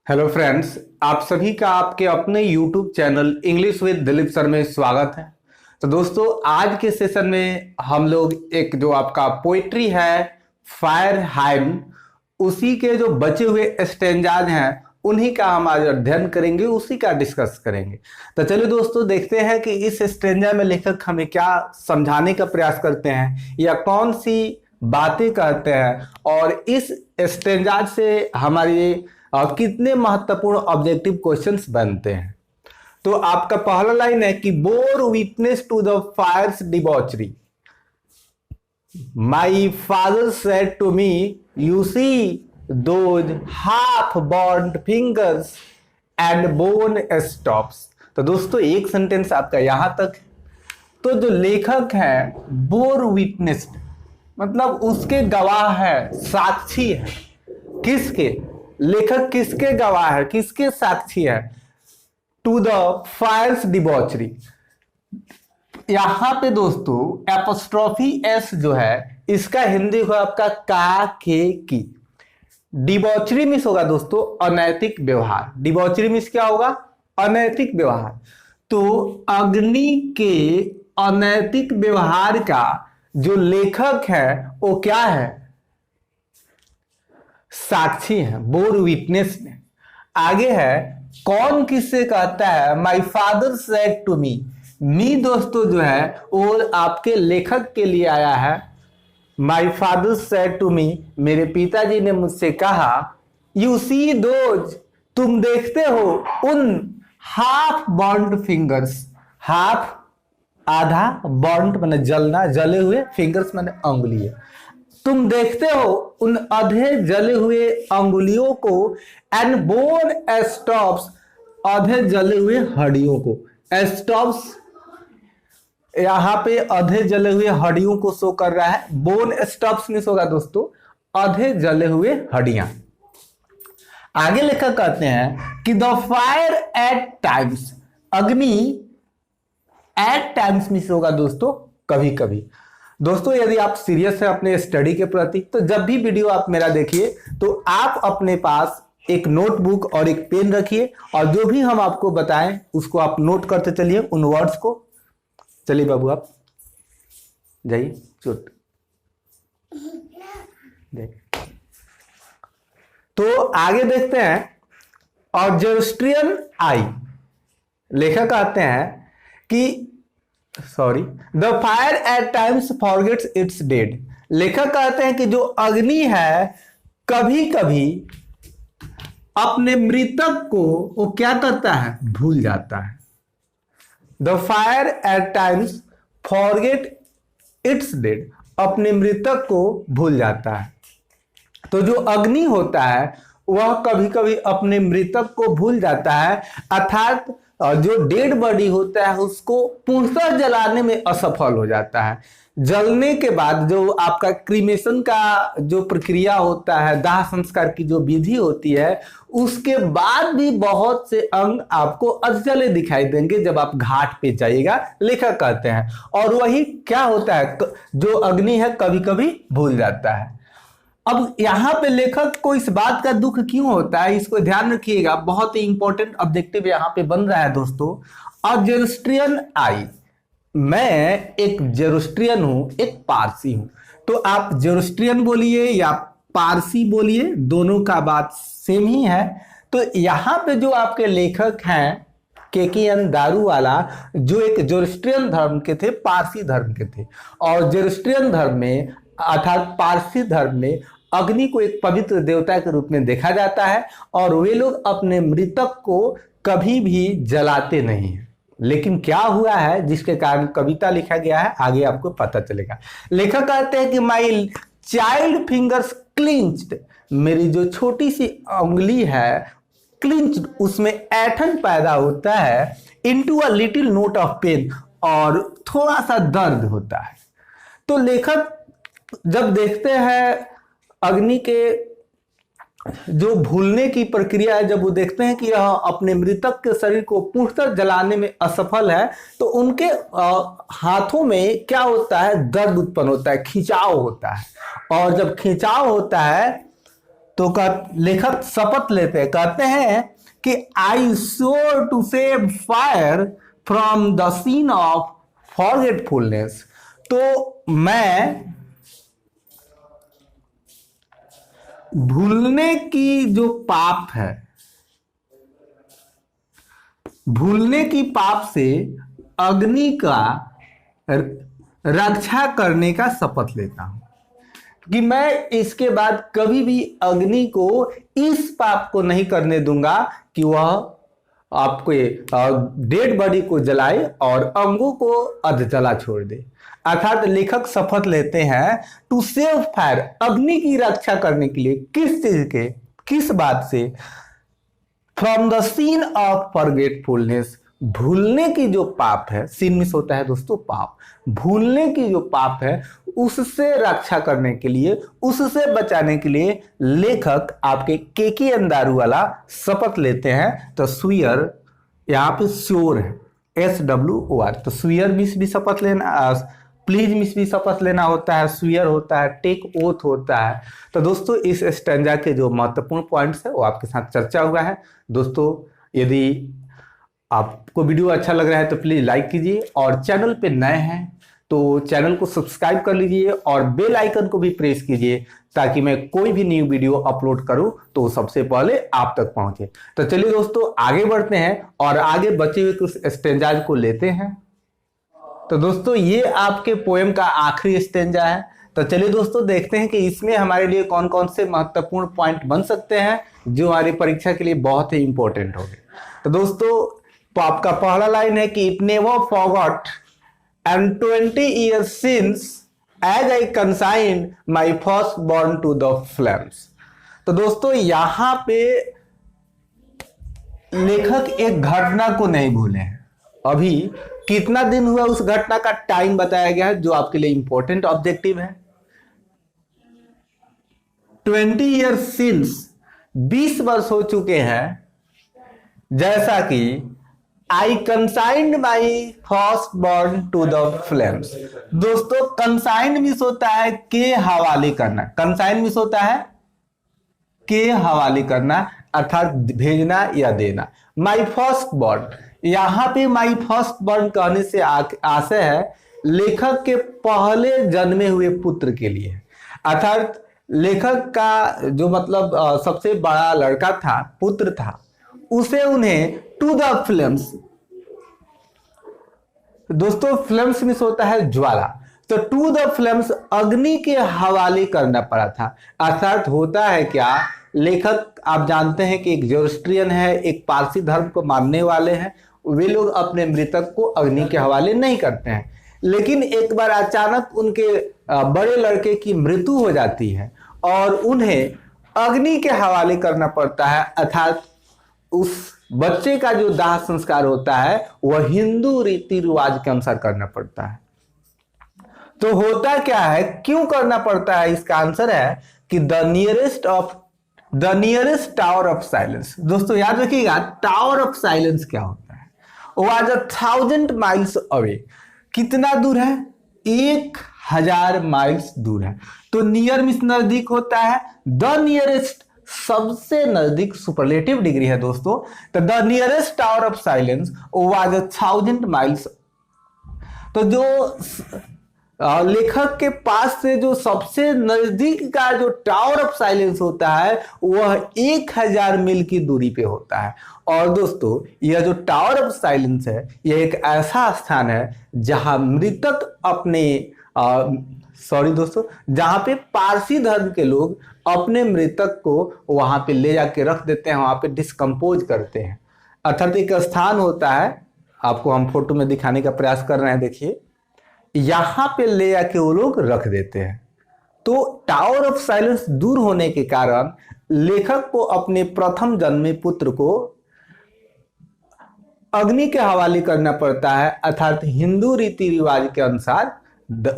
Hello friends, आप सभी का आपके अपने YouTube channel English with Dilip sir में स्वागत है। तो दोस्तों, आज के सेशन में हम लोग एक जो आपका पोइट्री है फायर हाइम, उसी के जो बचे हुए स्टेंजाज हैं उन्हीं का हम आज अध्ययन करेंगे, उसी का डिस्कस करेंगे। तो चलिए दोस्तों, देखते हैं कि इस स्टेंजा में लेखक हमें क्या समझाने का प्रयास करते हैं या कौन सी बातें कहते हैं और इस स्टेंजाज से हमारी कितने महत्वपूर्ण ऑब्जेक्टिव क्वेश्चंस बनते हैं। तो आपका पहला लाइन है कि bore witness to the fire's debauchery. My father said to me, you see those half bond fingers and bone stops. तो दोस्तों, एक सेंटेंस आपका यहां तक। तो जो लेखक है बोर विटनेस्ड मतलब उसके गवाह है, साक्षी है। किसके? लेखक किसके गवाह है, किसके साक्षी है? To the fire's debauchery. यहां पे दोस्तों एपोस्ट्रोफी एस जो है इसका हिंदी हो आपका का के की। डिबॉचरी मिस होगा दोस्तों अनैतिक व्यवहार। डिबॉचरी मिस क्या होगा? अनैतिक व्यवहार। तो अग्नि के अनैतिक व्यवहार का जो लेखक है वो क्या है? साक्षी है, बोर विटनेस में। आगे है कौन किससे कहता है? My father said to me. मी दोस्तों जो है वो आपके लेखक के लिए आया है। My father said to me, मेरे पिताजी ने मुझसे कहा, यू सी दोज, तुम देखते हो उन हाफ बॉन्ड फिंगर्स। हाफ आधा, बॉन्ड माने जलना, जले हुए, फिंगर्स माने अंगुलियां। तुम देखते हो उन आधे जले हुए अंगुलियों को, एंड बोन स्टॉप्स, आधे जले हुए हड्डियों को। स्टॉप्स यहां पे आधे जले हुए हड्डियों को शो कर रहा है। बोन स्टॉप्स मिस होगा दोस्तों आधे जले हुए हड्डियां। आगे लेखक कहते हैं कि द फायर एट टाइम्स, अग्नि एट टाइम्स मिस होगा दोस्तों कभी कभी। दोस्तों, यदि आप सीरियस हैं अपने स्टडी के प्रति तो जब भी वीडियो आप मेरा देखिए तो आप अपने पास एक नोटबुक और एक पेन रखिए और जो भी हम आपको बताएं उसको आप नोट करते चलिए, उन वर्ड्स को। चलिए बाबू, आप जाइए, चुट तो आगे देखते हैं। और जेरोस्ट्रियन आई, लेखक कहते हैं कि the fire eight times forgets it's dead. लेखक कहते हैं कि जो अग्नि है कभी कभी अपने मृतक को वो क्या करता है? भूल जाता है। The fire eight times forget it's dead, अपने मृतक को भूल जाता है। तो जो अग्नि होता है वह कभी कभी अपने मृतक को भूल जाता है, अर्थात जो डेड बॉडी होता है उसको पूर्णतः जलाने में असफल हो जाता है। जलने के बाद जो आपका क्रीमेशन का जो प्रक्रिया होता है, दाह संस्कार की जो विधि होती है, उसके बाद भी बहुत से अंग आपको अधजले दिखाई देंगे जब आप घाट पे जाइएगा, लेखक कहते हैं। और वही क्या होता है, जो अग्नि है कभी कभी भूल जाता है। अब यहां पे लेखक को इस बात का दुख क्यों होता है, इसको ध्यान रखिएगा, बहुत ही इंपॉर्टेंट ऑब्जेक्टिव यहां पे बन रहा है दोस्तों। और जेरोस्ट्रियन आई, मैं एक जेरोस्ट्रियन हूं, एक पारसी हूं। तो आप जेरोस्ट्रियन बोलिए या पारसी बोलिए, दोनों का बात सेम ही है। तो यहां पे जो आपके लेखक हैं केकेएन दारूवाला, जो एक जेरोस्ट्रियन धर्म के थे, पारसी धर्म के थे। और जेरोस्ट्रियन धर्म में अर्थात पारसी धर्म में अग्नि को एक पवित्र देवता के रूप में देखा जाता है और वे लोग अपने मृतक को कभी भी जलाते नहीं हैं। लेकिन क्या हुआ है जिसके कारण कविता लिखा गया है, आगे आपको पता चलेगा। लेखक कहते हैं कि माई चाइल्ड फिंगर्स क्लिंच्ड, मेरी जो छोटी सी उंगली है क्लिंच्ड, उसमें ऐठन पैदा होता है, into a little note of pain, और थोड़ा सा दर्द होता है। तो लेखक जब देखते हैं अग्नि के जो भूलने की प्रक्रिया है, जब वो देखते हैं कि यह अपने मृतक के शरीर को पूर्णतः जलाने में असफल है, तो उनके हाथों में क्या होता है? दर्द उत्पन्न होता है, खिंचाव होता है। और जब खिंचाव होता है तो लेखक शपथ लेते हैं, कहते हैं कि I sure to save fire from the scene of forgetfulness. तो मैं भूलने की जो पाप है, भूलने की पाप से अग्नि का रक्षा करने का शपथ लेता हूं कि मैं इसके बाद कभी भी अग्नि को इस पाप को नहीं करने दूंगा कि वह आपके डेड बॉडी को जलाए और अंगों को अध जला छोड़ दे। अर्थात लेखक शपथ लेते हैं टू सेव फायर, अग्नि की रक्षा करने के लिए। किस चीज के, किस बात से? From the scene of forgetfulness, भूलने की जो पाप है, सीन मिस होता है दोस्तों पाप, भूलने की जो पाप है उससे रक्षा करने के लिए, उससे बचाने के लिए लेखक आपके के अंदारू वाला शपथ लेते हैं। तो स्वीयर यहाँ पे श्योर है, SWOR, तो स्वीयर मिस भी शपथ लेना, प्लीज मिस भी शपथ लेना होता है, स्वीयर होता है, टेक ओथ होता है। तो दोस्तों इस स्टैंजा के जो महत्वपूर्ण पॉइंट्स है वो आपके साथ चर्चा हुआ है। दोस्तों यदि आपको वीडियो अच्छा लग रहा है तो प्लीज लाइक कीजिए, और चैनल पे नए हैं तो चैनल को सब्सक्राइब कर लीजिए और बेल आइकन को भी प्रेस कीजिए ताकि मैं कोई भी न्यू वीडियो अपलोड करूं तो सबसे पहले आप तक पहुंचे। तो चलिए दोस्तों आगे बढ़ते हैं और आगे बचे हुए कुछ स्टैंजाज को लेते हैं। तो दोस्तों ये आपके पोएम का आखिरी स्टैंजा है। तो चलिए दोस्तों देखते हैं कि इसमें हमारे लिए कौन कौन से महत्वपूर्ण पॉइंट बन सकते हैं जो हमारी परीक्षा के लिए बहुत ही इंपॉर्टेंट होंगे। तो दोस्तों तो आपका पहला लाइन है कि it never forgot and 20 years since as I consigned my firstborn to the flames। तो दोस्तों यहां पे लेखक एक घटना को नहीं भूले हैं। अभी कितना दिन हुआ उस घटना का टाइम बताया गया है जो आपके लिए इंपॉर्टेंट ऑब्जेक्टिव है। 20 years since, 20 वर्ष हो चुके हैं जैसा कि I consigned my firstborn to the flames। दोस्तों कंसाइंड मिस होता है के हवाले करना, कंसाइंड मिस होता है के हवाले करना अर्थात भेजना या देना। माई फर्स्ट बॉर्न, यहां पे माई फर्स्ट बॉर्न कहने से आशय है लेखक के पहले जन्मे हुए पुत्र के लिए, अर्थात लेखक का जो मतलब सबसे बड़ा लड़का था, पुत्र था, उसे उन्हें टू द फ्लेम्स, दोस्तों फ्लेम्स मिस होता है ज्वाला, तो टू द फ्लेम्स अग्नि के हवाले करना पड़ा था। अर्थात होता है क्या, लेखक आप जानते हैं कि एक जोरोस्ट्रियन है, एक पारसी धर्म को मानने वाले हैं, वे लोग अपने मृतक को अग्नि के हवाले नहीं करते हैं। लेकिन एक बार अचानक उनके बड़े लड़के की मृत्यु हो जाती है और उन्हें अग्नि के हवाले करना पड़ता है, अर्थात उस बच्चे का जो दाह संस्कार होता है वह हिंदू रीति रिवाज के अनुसार करना पड़ता है। तो होता क्या है, क्यों करना पड़ता है, इसका आंसर है कि the nearest tower of silence. दोस्तों याद रखिएगा टावर ऑफ साइलेंस क्या होता है, वाज 1000 माइल्स अवे। कितना दूर है, 1000 माइल्स दूर है। तो नियर मींस नजदीक होता है, द नियरेस्ट सबसे नजदीक सुपरलेटिव डिग्री है दोस्तों। तो the nearest tower of silence was 1000 miles. तो जो लेखक के पास से जो सबसे नजदीक का जो टावर ऑफ साइलेंस होता है वह 1000 मील की दूरी पे होता है। और दोस्तों यह जो टावर ऑफ साइलेंस है यह एक ऐसा स्थान है जहां मृतक अपने दोस्तों जहां पे पारसी धर्म के लोग अपने मृतक को वहां पे ले जाके रख देते हैं, वहां पे डिस्कम्पोज करते हैं। अर्थात एक स्थान होता है, आपको हम फोटो में दिखाने का प्रयास कर रहे हैं, देखिए यहां पे ले जाके वो लोग रख देते हैं। तो टावर ऑफ साइलेंस दूर होने के कारण लेखक को अपने प्रथम जन्मे पुत्र को अग्नि के हवाले करना पड़ता है, अर्थात हिंदू रीति रिवाज के अनुसार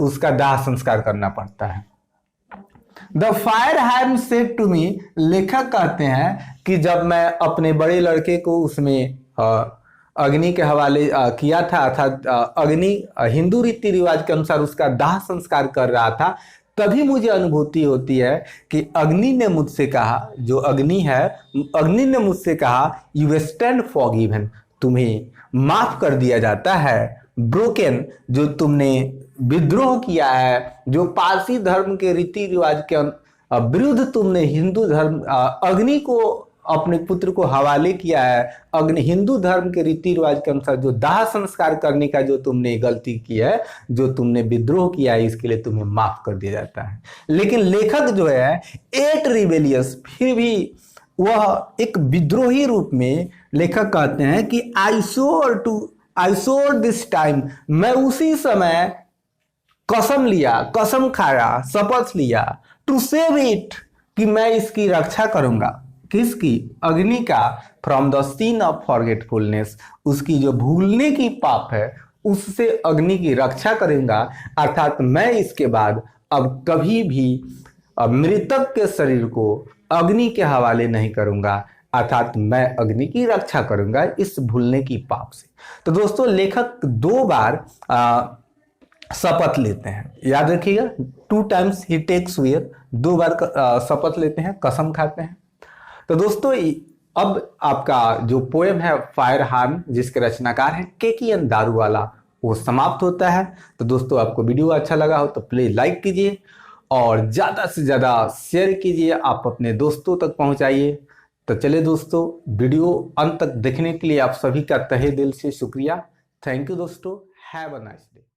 उसका दाह संस्कार करना पड़ता है। The fire had said to me, लेखक कहते हैं कि जब मैं अपने बड़े लड़के को उसमें अग्नि के हवाले किया था, अर्थात अग्नि हिंदू रीति रिवाज के अनुसार उसका दाह संस्कार कर रहा था, तभी मुझे अनुभूति होती है कि अग्नि ने मुझसे कहा, जो अग्नि है, अग्नि ने मुझसे कहा यू स्टैंड फॉरगिवन, तुम्हें माफ कर दिया जाता है। ब्रोकन, जो तुमने विद्रोह किया है, जो पारसी धर्म के रीति रिवाज के विरुद्ध तुमने हिंदू धर्म, अग्नि को अपने पुत्र को हवाले किया है, अग्नि हिंदू धर्म के रीति रिवाज के अनुसार जो दाह संस्कार करने का जो तुमने गलती की है, जो तुमने विद्रोह किया है, इसके लिए तुम्हें माफ कर दिया जाता है। लेकिन लेखक जो है एट रिबेलियस, फिर भी वह एक विद्रोही रूप में लेखक कहते हैं कि आई सोर दिस टाइम, मैं उसी समय कसम लिया, कसम खाया, शपथ लिया, टू सेव इट, कि मैं इसकी रक्षा करूंगा। किसकी? अग्नि का। From the scene of forgetfulness, उसकी जो भूलने की पाप है उससे अग्नि की रक्षा करूंगा। अर्थात मैं इसके बाद अब कभी भी मृतक के शरीर को अग्नि के हवाले नहीं करूंगा, अर्थात मैं अग्नि की रक्षा करूंगा इस भूलने की पाप से। तो दोस्तों, लेखक 2 बार शपथ लेते हैं, याद रखिएगा, 2 times ही टेक्स वेयर, 2 बार शपथ लेते हैं, कसम खाते हैं। तो दोस्तों, अब आपका जो पोएम है फायर हार्न, जिसके रचनाकार हैं केकेएन दारूवाला, वो समाप्त होता है। तो दोस्तों, आपको वीडियो अच्छा लगा हो तो प्लीज लाइक कीजिए और ज़्यादा से ज़्यादा शेयर कीजिए, आप अपने दोस्तों तक पहुंचाइए। तो चलिए दोस्तों, वीडियो अंत तक देखने के लिए आप सभी का तहे दिल से शुक्रिया। थैंक यू दोस्तों, हैव अ नाइस डे।